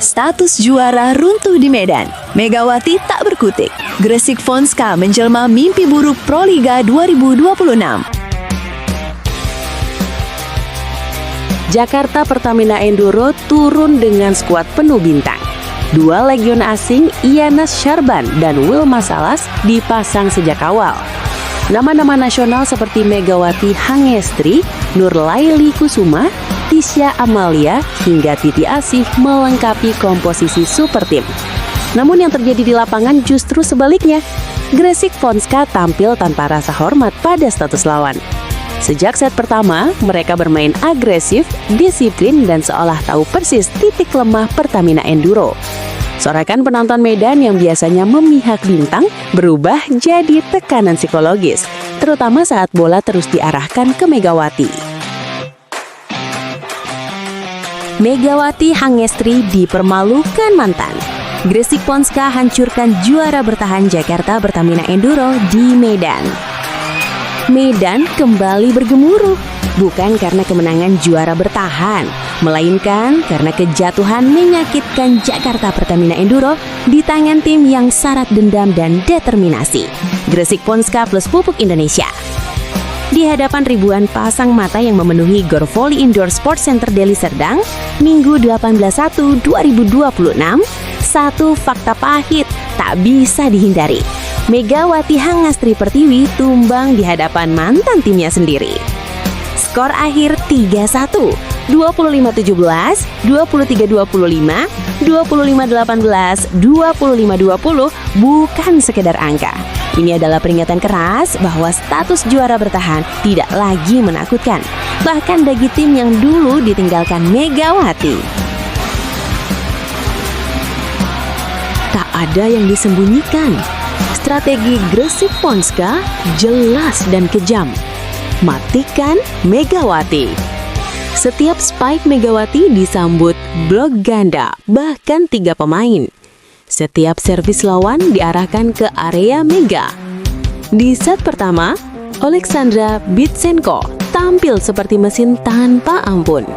Status juara runtuh di Medan. Megawati tak berkutik. Gresik Ponska menjelma mimpi buruk Proliga 2026. Jakarta Pertamina Enduro turun dengan skuad penuh bintang. Dua legion asing, Ianas Syarban dan Wilma Salas, dipasang sejak awal. Nama-nama nasional seperti Megawati Hangestri, Nurlaili Kusuma, Tisha Amalia, hingga Titi Asih melengkapi komposisi super tim. Namun yang terjadi di lapangan justru sebaliknya. Gresik Ponska tampil tanpa rasa hormat pada status lawan. Sejak set pertama, mereka bermain agresif, disiplin, dan seolah tahu persis titik lemah Pertamina Enduro. Sorakan penonton Medan yang biasanya memihak bintang berubah jadi tekanan psikologis, terutama saat bola terus diarahkan ke Megawati. Megawati Hangestri dipermalukan mantan. Gresik Ponska hancurkan juara bertahan Jakarta Pertamina Enduro di Medan. Medan kembali bergemuruh, bukan karena kemenangan juara bertahan, melainkan karena kejatuhan menyakitkan Jakarta Pertamina Enduro di tangan tim yang syarat dendam dan determinasi, Gresik Ponska plus Pupuk Indonesia. Di hadapan ribuan pasang mata yang memenuhi Gor Volley Indoor Sports Center Deli Serdang, Minggu 18/1/2026, satu fakta pahit tak bisa dihindari. Megawati Hangestri Pertiwi tumbang di hadapan mantan timnya sendiri. Skor akhir 3-1, 25-17, 23-25, 25-18, 25-20 bukan sekedar angka. Ini adalah peringatan keras bahwa status juara bertahan tidak lagi menakutkan, bahkan bagi tim yang dulu ditinggalkan Megawati. Tak ada yang disembunyikan. Strategi Gresik Ponska jelas dan kejam. Matikan Megawati. Setiap spike Megawati disambut blok ganda, bahkan 3 pemain. Setiap servis lawan diarahkan ke area Mega. Di set pertama, Oleksandra Bitsenko tampil seperti mesin tanpa ampun.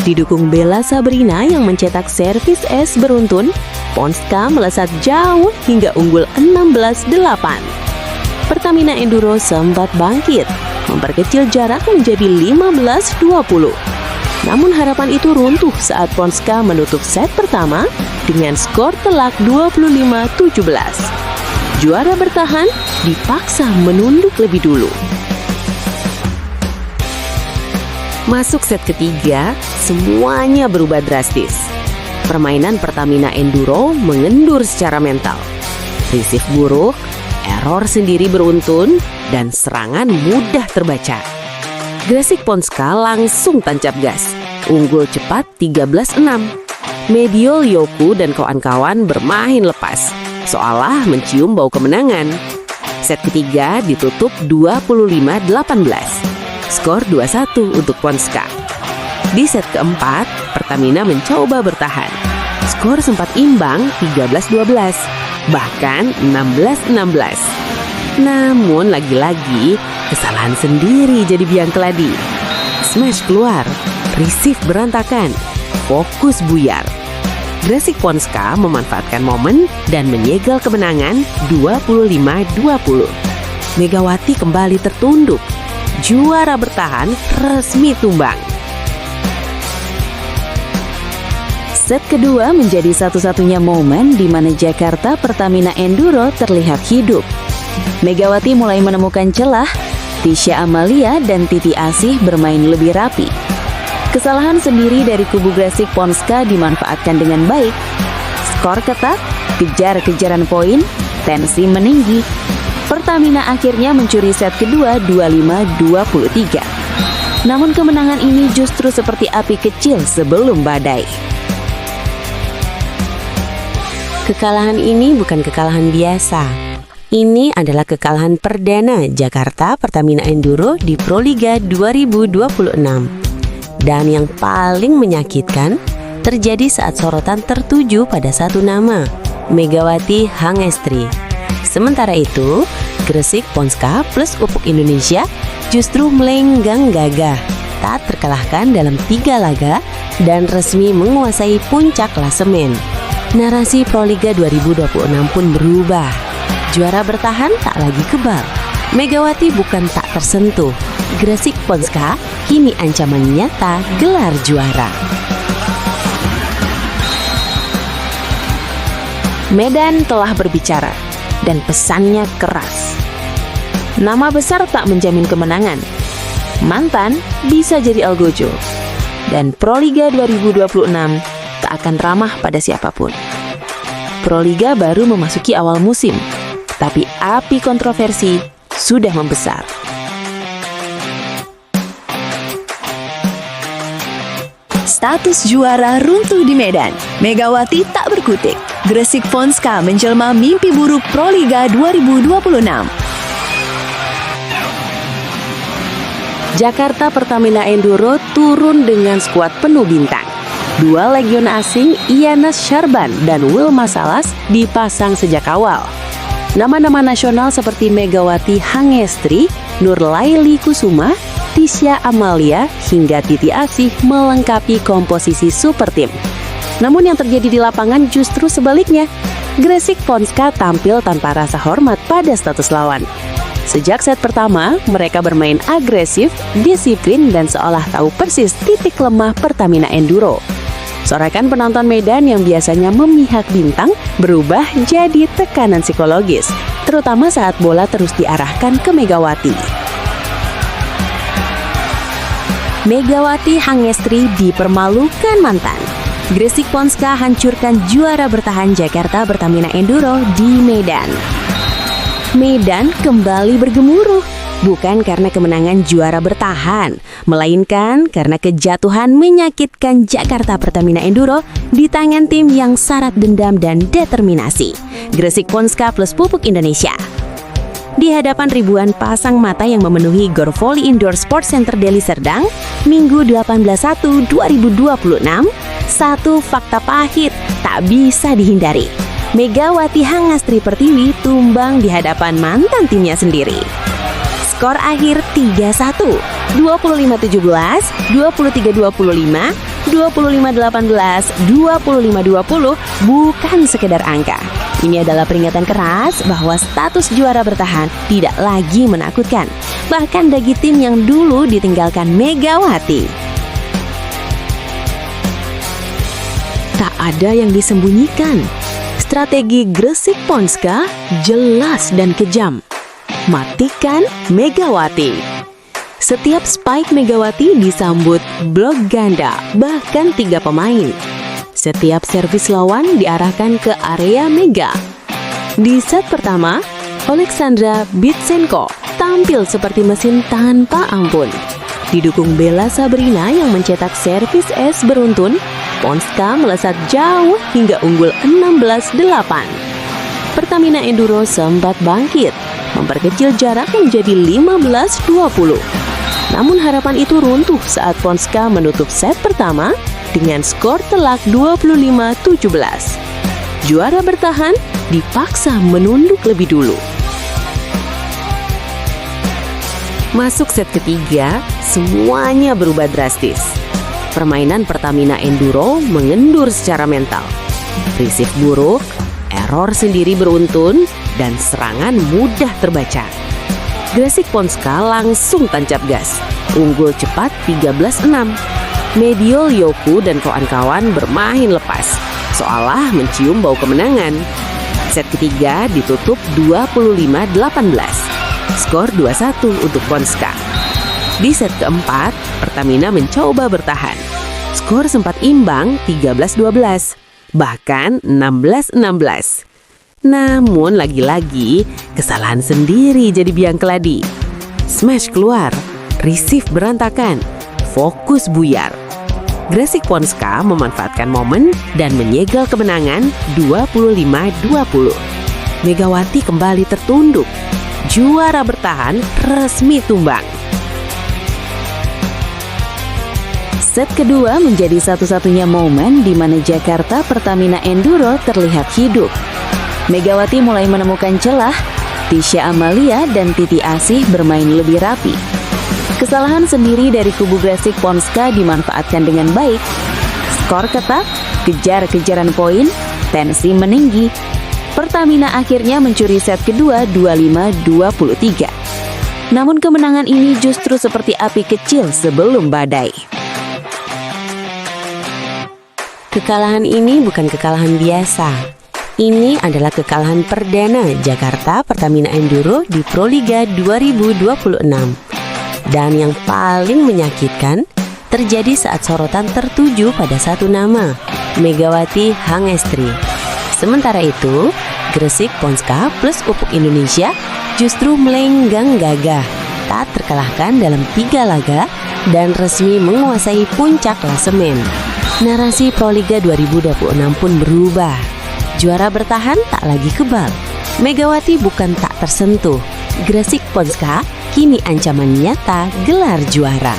Didukung Bella Sabrina yang mencetak servis es beruntun, Ponska melesat jauh hingga unggul 16-8. Pertamina Enduro sempat bangkit, memperkecil jarak menjadi 15-20. Namun harapan itu runtuh saat Ponska menutup set pertama dengan skor telak 25-17. Juara bertahan dipaksa menunduk lebih dulu. Masuk set ketiga, semuanya berubah drastis. Permainan Pertamina Enduro mengendur secara mental. Receive buruk, error sendiri beruntun, dan serangan mudah terbaca. Gresik Ponska langsung tancap gas, unggul cepat 13-6. Mediol Yoku dan kawan-kawan bermain lepas, seolah mencium bau kemenangan. Set ketiga ditutup 25-18. Skor 2-1 untuk Ponska. Di set keempat, Pertamina mencoba bertahan. Skor sempat imbang 13-12, bahkan 16-16. Namun lagi-lagi kesalahan sendiri jadi biang keladi. Smash keluar, receive berantakan, fokus buyar. Gresik Ponska memanfaatkan momen dan menyegel kemenangan 25-20. Megawati kembali tertunduk. Juara bertahan resmi tumbang. Set kedua menjadi satu-satunya momen di mana Jakarta Pertamina Enduro terlihat hidup. Megawati mulai menemukan celah, Tisha Amalia dan Titi Asih bermain lebih rapi. Kesalahan sendiri dari kubu Gresik Ponska dimanfaatkan dengan baik. Skor ketat, kejar-kejaran poin, tensi meninggi. Pertamina akhirnya mencuri set kedua 25-23. Namun kemenangan ini justru seperti api kecil sebelum badai. Kekalahan ini bukan kekalahan biasa. Ini adalah kekalahan perdana Jakarta Pertamina Enduro di Proliga 2026. Dan yang paling menyakitkan terjadi saat sorotan tertuju pada satu nama, Megawati Hangestri. Sementara itu, Gresik Ponska plus Pupuk Indonesia justru melenggang gagah. tak terkalahkan dalam 3 laga dan resmi menguasai puncak klasemen. Narasi Proliga 2026 pun berubah. Juara bertahan tak lagi kebal. Megawati bukan tak tersentuh. Gresik Ponska kini ancaman nyata gelar juara. Medan telah berbicara dan pesannya keras. Nama besar tak menjamin kemenangan. Mantan bisa jadi algojo. Dan Proliga 2026 tak akan ramah pada siapapun. Proliga baru memasuki awal musim, tapi api kontroversi sudah membesar. Status juara runtuh di Medan. Megawati tak berkutik. Gresik Ponska menjelma mimpi buruk Proliga 2026. Jakarta Pertamina Enduro turun dengan skuad penuh bintang. 2 legion asing, Ianas Syarban dan Wilma Salas dipasang sejak awal. Nama-nama nasional seperti Megawati Hangestri, Nurlaili Kusuma, Tisha Amalia, hingga Titi Asih melengkapi komposisi super tim. Namun yang terjadi di lapangan justru sebaliknya. Gresik Ponska tampil tanpa rasa hormat pada status lawan. Sejak set pertama, mereka bermain agresif, disiplin, dan seolah tahu persis titik lemah Pertamina Enduro. Sorakan penonton Medan yang biasanya memihak bintang berubah jadi tekanan psikologis, terutama saat bola terus diarahkan ke Megawati. Megawati Hangestri dipermalukan mantan. Gresik Ponska hancurkan juara bertahan Jakarta Pertamina Enduro di Medan. Medan kembali bergemuruh, bukan karena kemenangan juara bertahan, melainkan karena kejatuhan menyakitkan Jakarta Pertamina Enduro di tangan tim yang syarat dendam dan determinasi, Gresik Ponska plus Pupuk Indonesia. Di hadapan ribuan pasang mata yang memenuhi Gor Volley Indoor Sports Center Deli Serdang, Minggu 18/1/2026, satu fakta pahit tak bisa dihindari. Megawati Hangestri Pertiwi tumbang di hadapan mantan timnya sendiri. Skor akhir 3-1, 25-17, 23-25, 25-18, 25-20 bukan sekedar angka. Ini adalah peringatan keras bahwa status juara bertahan tidak lagi menakutkan, bahkan bagi tim yang dulu ditinggalkan Megawati. Tak ada yang disembunyikan. Strategi Gresik Ponska jelas dan kejam. Matikan Megawati. Setiap spike Megawati disambut blok ganda, bahkan 3 pemain. Setiap servis lawan diarahkan ke area Mega. Di set pertama, Oleksandra Bitsenko tampil seperti mesin tanpa ampun. Didukung Bella Sabrina yang mencetak servis es beruntun, Ponska melesat jauh hingga unggul 16-8. Pertamina Enduro sempat bangkit, memperkecil jarak menjadi 15-20. Namun harapan itu runtuh saat Ponska menutup set pertama dengan skor telak 25-17. Juara bertahan dipaksa menunduk lebih dulu. Masuk set ketiga, semuanya berubah drastis. Permainan Pertamina Enduro mengendur secara mental. Risif buruk, error sendiri beruntun, dan serangan mudah terbaca. Gresik Ponska langsung tancap gas, unggul cepat 13-6. Mediol Yoku dan kawan-kawan bermain lepas, seolah mencium bau kemenangan. Set ketiga ditutup 25-18. Skor 2-1 untuk Ponska. Di set keempat, Pertamina mencoba bertahan. Skor sempat imbang 13-12, bahkan 16-16. Namun lagi-lagi, kesalahan sendiri jadi biang keladi. Smash keluar, receive berantakan, fokus buyar. Gresik Ponska memanfaatkan momen dan menyegel kemenangan 25-20. Megawati kembali tertunduk. Juara bertahan resmi tumbang. Set kedua menjadi satu-satunya momen di mana Jakarta Pertamina Enduro terlihat hidup. Megawati mulai menemukan celah, Tisha Amalia dan Titi Asih bermain lebih rapi. Kesalahan sendiri dari kubu Gresik Ponska dimanfaatkan dengan baik. Skor ketat, kejar-kejaran poin, tensi meninggi. Pertamina akhirnya mencuri set kedua 25-23. Namun kemenangan ini justru seperti api kecil sebelum badai. Kekalahan ini bukan kekalahan biasa. Ini adalah kekalahan perdana Jakarta Pertamina Enduro di Proliga 2026. Dan yang paling menyakitkan terjadi saat sorotan tertuju pada satu nama, Megawati Hangestri. Sementara itu, Gresik Ponska plus Pupuk Indonesia justru melenggang gagah, tak terkalahkan dalam 3 laga dan resmi menguasai puncak klasemen. Narasi Proliga 2026 pun berubah. Juara bertahan tak lagi kebal. Megawati bukan tak tersentuh. Gresik Ponska kini ancaman nyata gelar juara.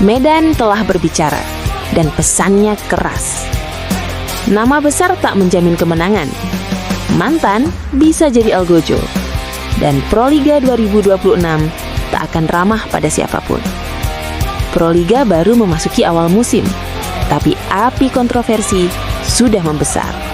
Medan telah berbicara dan pesannya keras. Nama besar tak menjamin kemenangan. Mantan bisa jadi algojo. Dan Proliga 2026 tak akan ramah pada siapapun. Proliga baru memasuki awal musim, tapi api kontroversi sudah membesar.